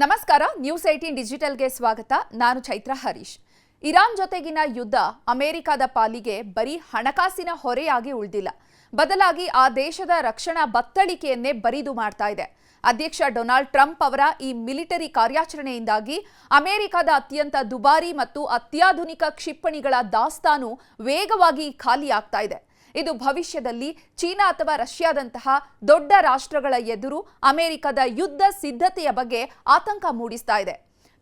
ನಮಸ್ಕಾರ ನ್ಯೂಸ್ 18 ಡಿಜಿಟಲ್ಗೆ ಸ್ವಾಗತ. ನಾನು ಚೈತ್ರ ಹರೀಶ್. ಇರಾನ್ ಜೊತೆಗಿನ ಯುದ್ಧ ಅಮೆರಿಕದ ಪಾಲಿಗೆ ಬರೀ ಹಣಕಾಸಿನ ಹೊರೆಯಾಗಿ ಉಳಿದಿಲ್ಲ. ಬದಲಾಗಿ ಆ ದೇಶದ ರಕ್ಷಣಾ ಬತ್ತಳಿಕೆಯನ್ನೇ ಬರಿದು ಮಾಡ್ತಾ ಇದೆ. ಅಧ್ಯಕ್ಷ ಡೊನಾಲ್ಡ್ ಟ್ರಂಪ್ ಅವರ ಈ ಮಿಲಿಟರಿ ಕಾರ್ಯಾಚರಣೆಯಿಂದಾಗಿ ಅಮೆರಿಕದ ಅತ್ಯಂತ ದುಬಾರಿ ಮತ್ತು ಅತ್ಯಾಧುನಿಕ ಕ್ಷಿಪಣಿಗಳ ದಾಸ್ತಾನು ವೇಗವಾಗಿ ಖಾಲಿಯಾಗ್ತಾ ಇದೆ. ಇದು ಭವಿಷ್ಯದಲ್ಲಿ ಚೀನಾ ಅಥವಾ ರಷ್ಯಾದಂತಹ ದೊಡ್ಡ ರಾಷ್ಟ್ರಗಳ ಎದುರು ಅಮೆರಿಕದ ಯುದ್ಧ ಸಿದ್ಧತೆಯ ಬಗ್ಗೆ ಆತಂಕ ಮೂಡಿಸ್ತಾ ಇದೆ.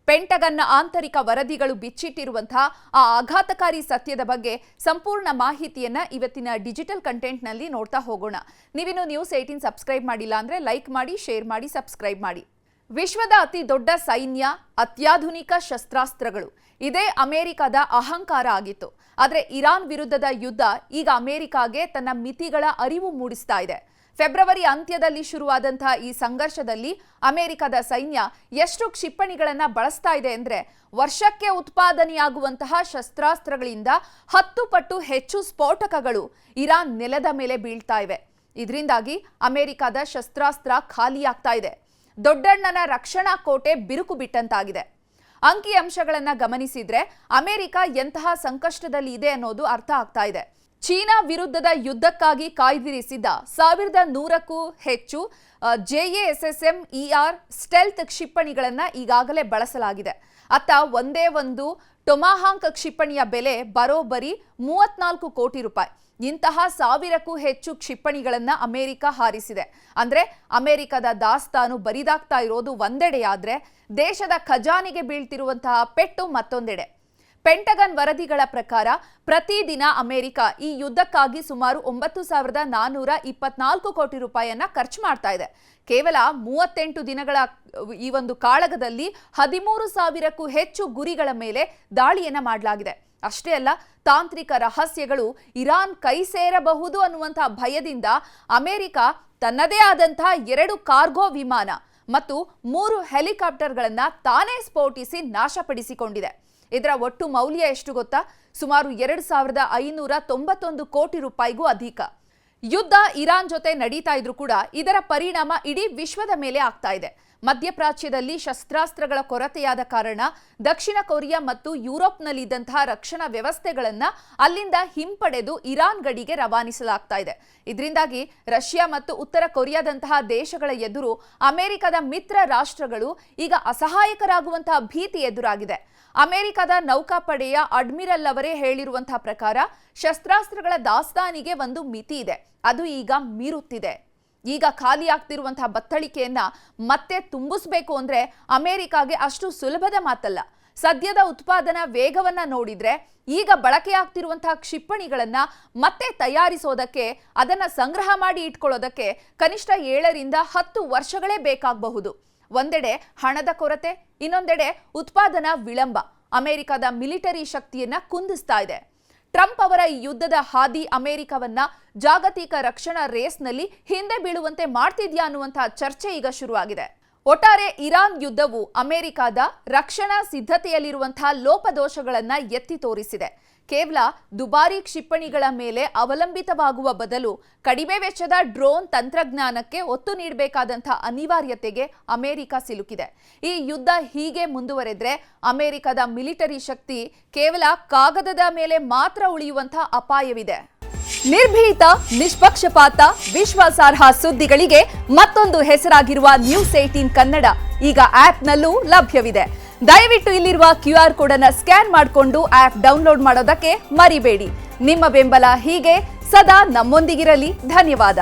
ಪೆಂಟಗನ್ನ ಆಂತರಿಕ ವರದಿಗಳು ಬಿಚ್ಚಿಟ್ಟಿರುವಂತಹ ಆ ಆಘಾತಕಾರಿ ಸತ್ಯದ ಬಗ್ಗೆ ಸಂಪೂರ್ಣ ಮಾಹಿತಿಯನ್ನ ಇವತ್ತಿನ ಡಿಜಿಟಲ್ ಕಂಟೆಂಟ್ನಲ್ಲಿ ನೋಡ್ತಾ ಹೋಗೋಣ. ನೀವಿನ್ನು ನ್ಯೂಸ್ 18 ಸಬ್ಸ್ಕ್ರೈಬ್ ಮಾಡಿಲ್ಲ ಅಂದ್ರೆ ಲೈಕ್ ಮಾಡಿ, ಶೇರ್ ಮಾಡಿ, ಸಬ್ಸ್ಕ್ರೈಬ್ ಮಾಡಿ. ವಿಶ್ವದ ಅತಿ ದೊಡ್ಡ ಸೈನ್ಯ, ಅತ್ಯಾಧುನಿಕ ಶಸ್ತ್ರಾಸ್ತ್ರಗಳು ಇದೇ ಅಮೆರಿಕದ ಅಹಂಕಾರ ಆಗಿತ್ತು. ಆದರೆ ಇರಾನ್ ವಿರುದ್ಧದ ಯುದ್ಧ ಈಗ ಅಮೆರಿಕಾಗೆ ತನ್ನ ಮಿತಿಗಳ ಅರಿವು ಮೂಡಿಸ್ತಾ ಇದೆ. ಫೆಬ್ರವರಿ ಅಂತ್ಯದಲ್ಲಿ ಶುರುವಾದಂತಹ ಈ ಸಂಘರ್ಷದಲ್ಲಿ ಅಮೆರಿಕದ ಸೈನ್ಯ ಎಷ್ಟು ಕ್ಷಿಪಣಿಗಳನ್ನ ಬಳಸ್ತಾ ಇದೆ ಅಂದ್ರೆ ವರ್ಷಕ್ಕೆ ಉತ್ಪಾದನೆಯಾಗುವಂತಹ ಶಸ್ತ್ರಾಸ್ತ್ರಗಳಿಂದ 10 ಪಟ್ಟು ಹೆಚ್ಚು ಸ್ಫೋಟಕಗಳು ಇರಾನ್ ನೆಲದ ಮೇಲೆ ಬೀಳ್ತಾ ಇವೆ. ಇದರಿಂದಾಗಿ ಅಮೆರಿಕದ ಶಸ್ತ್ರಾಸ್ತ್ರ ಖಾಲಿಯಾಗ್ತಾ ಇದೆ. ದೊಡ್ಡಣ್ಣನ ರಕ್ಷಣಾ ಕೋಟೆ ಬಿರುಕು ಬಿಟ್ಟಂತಾಗಿದೆ. ಅಂಕಿಅಂಶಗಳನ್ನ ಗಮನಿಸಿದ್ರೆ ಅಮೆರಿಕ ಎಂತಹ ಸಂಕಷ್ಟದಲ್ಲಿ ಇದೆ ಅನ್ನೋದು ಅರ್ಥ ಆಗ್ತಾ ಇದೆ. ಚೀನಾ ವಿರುದ್ಧದ ಯುದ್ಧಕ್ಕಾಗಿ ಕಾಯ್ದಿರಿಸಿದ್ದ 1100ಕ್ಕೂ ಹೆಚ್ಚು JASSM-ER ಸ್ಟೆಲ್ತ್ ಕ್ಷಿಪಣಿಗಳನ್ನ ಈಗಾಗಲೇ ಬಳಸಲಾಗಿದೆ. ಅತ್ತ ಒಂದೇ ಒಂದು ಟೊಮಾಹಾಂಕ್ ಕ್ಷಿಪಣಿಯ ಬೆಲೆ ಬರೋಬ್ಬರಿ 34 ಕೋಟಿ ರೂಪಾಯಿ. ಇಂತಹ 1000ಕ್ಕೂ ಹೆಚ್ಚು ಕ್ಷಿಪಣಿಗಳನ್ನ ಅಮೆರಿಕ ಹಾರಿಸಿದೆ. ಅಂದ್ರೆ ಅಮೆರಿಕದ ದಾಸ್ತಾನು ಬರಿದಾಗ್ತಾ ಇರೋದು ಒಂದೆಡೆಯಾದ್ರೆ ದೇಶದ ಖಜಾನೆಗೆ ಬೀಳ್ತಿರುವಂತಹ ಪೆಟ್ಟು ಮತ್ತೊಂದೆಡೆ. ಪೆಂಟಗನ್ ವರದಿಗಳ ಪ್ರಕಾರ ಪ್ರತಿದಿನ ಅಮೆರಿಕ ಈ ಯುದ್ಧಕ್ಕಾಗಿ ಸುಮಾರು 9,424 ಕೋಟಿ ರೂಪಾಯಿಯನ್ನ ಖರ್ಚು ಮಾಡ್ತಾ ಇದೆ. ಕೇವಲ 38 ದಿನಗಳ ಈ ಒಂದು ಕಾಳಗದಲ್ಲಿ 13,000ಕ್ಕೂ ಹೆಚ್ಚು ಗುರಿಗಳ ಮೇಲೆ ದಾಳಿಯನ್ನ ಮಾಡಲಾಗಿದೆ. ಅಷ್ಟೇ ಅಲ್ಲ, ತಾಂತ್ರಿಕ ರಹಸ್ಯಗಳು ಇರಾನ್ ಕೈ ಸೇರಬಹುದು ಅನ್ನುವಂತಹ ಭಯದಿಂದ ಅಮೆರಿಕ ತನ್ನದೇ ಆದಂತಹ 2 ಕಾರ್ಗೋ ವಿಮಾನ ಮತ್ತು 3 ಹೆಲಿಕಾಪ್ಟರ್ಗಳನ್ನ ತಾನೇ ಸ್ಫೋಟಿಸಿ ನಾಶಪಡಿಸಿಕೊಂಡಿದೆ. ಇದರ ಒಟ್ಟು ಮೌಲ್ಯ ಎಷ್ಟು ಗೊತ್ತಾ? ಸುಮಾರು 2,591 ಕೋಟಿ ರೂಪಾಯಿಗೂ ಅಧಿಕ. ಯುದ್ಧ ಇರಾನ್ ಜೊತೆ ನಡೀತಾ ಇದ್ರೂ ಕೂಡ ಇದರ ಪರಿಣಾಮ ಇಡೀ ವಿಶ್ವದ ಮೇಲೆ ಆಗ್ತಾ ಇದೆ. ಮಧ್ಯಪ್ರಾಚ್ಯದಲ್ಲಿ ಶಸ್ತ್ರಾಸ್ತ್ರಗಳ ಕೊರತೆಯಾದ ಕಾರಣ ದಕ್ಷಿಣ ಕೊರಿಯಾ ಮತ್ತು ಯುರೋಪ್ನಲ್ಲಿದ್ದಂತಹ ರಕ್ಷಣಾ ವ್ಯವಸ್ಥೆಗಳನ್ನ ಅಲ್ಲಿಂದ ಹಿಂಪಡೆದು ಇರಾನ್ ಗಡಿಗೆ ರವಾನಿಸಲಾಗ್ತಾ ಇದೆ. ಇದರಿಂದಾಗಿ ರಷ್ಯಾ ಮತ್ತು ಉತ್ತರ ಕೊರಿಯಾದಂತಹ ದೇಶಗಳ ಎದುರು ಅಮೆರಿಕದ ಮಿತ್ರ ರಾಷ್ಟ್ರಗಳು ಈಗ ಅಸಹಾಯಕರಾಗುವಂತಹ ಭೀತಿ ಎದುರಾಗಿದೆ. ಅಮೆರಿಕದ ನೌಕಾಪಡೆಯ ಅಡ್ಮಿರಲ್ ಅವರೇ ಹೇಳಿರುವಂತಹ ಪ್ರಕಾರ ಶಸ್ತ್ರಾಸ್ತ್ರಗಳ ದಾಸ್ತಾನಿಗೆ ಒಂದು ಮಿತಿ ಇದೆ, ಅದು ಈಗ ಮೀರುತ್ತಿದೆ. ಈಗ ಖಾಲಿ ಆಗ್ತಿರುವಂತಹ ಬತ್ತಳಿಕೆಯನ್ನ ಮತ್ತೆ ತುಂಬಿಸಬೇಕು ಅಂದ್ರೆ ಅಮೆರಿಕಾಗೆ ಅಷ್ಟು ಸುಲಭದ ಮಾತಲ್ಲ. ಸದ್ಯದ ಉತ್ಪಾದನಾ ವೇಗವನ್ನ ನೋಡಿದ್ರೆ ಈಗ ಬಳಕೆಯಾಗ್ತಿರುವಂತಹ ಕ್ಷಿಪಣಿಗಳನ್ನ ಮತ್ತೆ ತಯಾರಿಸೋದಕ್ಕೆ, ಅದನ್ನ ಸಂಗ್ರಹ ಮಾಡಿ ಇಟ್ಕೊಳ್ಳೋದಕ್ಕೆ ಕನಿಷ್ಠ 7 ರಿಂದ 10 ವರ್ಷಗಳೇ ಬೇಕಾಗಬಹುದು. ಒಂದೆಡೆ ಹಣದ ಕೊರತೆ, ಇನ್ನೊಂದೆಡೆ ಉತ್ಪಾದನಾ ವಿಳಂಬ ಅಮೆರಿಕದ ಮಿಲಿಟರಿ ಶಕ್ತಿಯನ್ನ ಕುಂದಿಸ್ತಾ ಇದೆ. ಟ್ರಂಪ್ ಅವರ ಈ ಯುದ್ಧದ ಹಾದಿ ಅಮೆರಿಕವನ್ನ ಜಾಗತಿಕ ರಕ್ಷಣಾ ರೇಸ್ನಲ್ಲಿ ಹಿಂದೆ ಬೀಳುವಂತೆ ಮಾಡ್ತಿದ್ಯಾ ಅನ್ನುವಂತಹ ಚರ್ಚೆ ಈಗ ಶುರುವಾಗಿದೆ. ಒಟ್ಟಾರೆ ಇರಾನ್ ಯುದ್ಧವು ಅಮೆರಿಕದ ರಕ್ಷಣಾ ಸಿದ್ಧತೆಯಲ್ಲಿರುವಂತಹ ಲೋಪದೋಷಗಳನ್ನ ಎತ್ತಿ ತೋರಿಸಿದೆ. ಕೇವಲ ದುಬಾರಿ ಕ್ಷಿಪಣಿಗಳ ಮೇಲೆ ಅವಲಂಬಿತವಾಗುವ ಬದಲು ಕಡಿಮೆ ವೆಚ್ಚದ ಡ್ರೋನ್ ತಂತ್ರಜ್ಞಾನಕ್ಕೆ ಒತ್ತು ನೀಡಬೇಕಾದಂತಹ ಅನಿವಾರ್ಯತೆಗೆ ಅಮೆರಿಕ ಸಿಲುಕಿದೆ. ಈ ಯುದ್ಧ ಹೀಗೆ ಮುಂದುವರೆದ್ರೆ ಅಮೆರಿಕದ ಮಿಲಿಟರಿ ಶಕ್ತಿ ಕೇವಲ ಕಾಗದದ ಮೇಲೆ ಮಾತ್ರ ಉಳಿಯುವಂತಹ ಅಪಾಯವಿದೆ. ನಿರ್ಭೀತ, ನಿಷ್ಪಕ್ಷಪಾತ, ವಿಶ್ವಾಸಾರ್ಹ ಸುದ್ದಿಗಳಿಗೆ ಮತ್ತೊಂದು ಹೆಸರಾಗಿರುವ ನ್ಯೂಸ್ 18 ಕನ್ನಡ ಈಗ ಆಪ್ನಲ್ಲೂ ಲಭ್ಯವಿದೆ. ದಯವಿಟ್ಟು ಇಲ್ಲಿರುವ QR ಕೋಡ್ ಅನ್ನು ಸ್ಕ್ಯಾನ್ ಮಾಡಿಕೊಂಡು ಆಪ್ ಡೌನ್ಲೋಡ್ ಮಾಡೋದಕ್ಕೆ ಮರಿಬೇಡಿ. ನಿಮ್ಮ ಬೆಂಬಲ ಹೀಗೆ ಸದಾ ನಮ್ಮೊಂದಿಗಿರಲಿ. ಧನ್ಯವಾದ.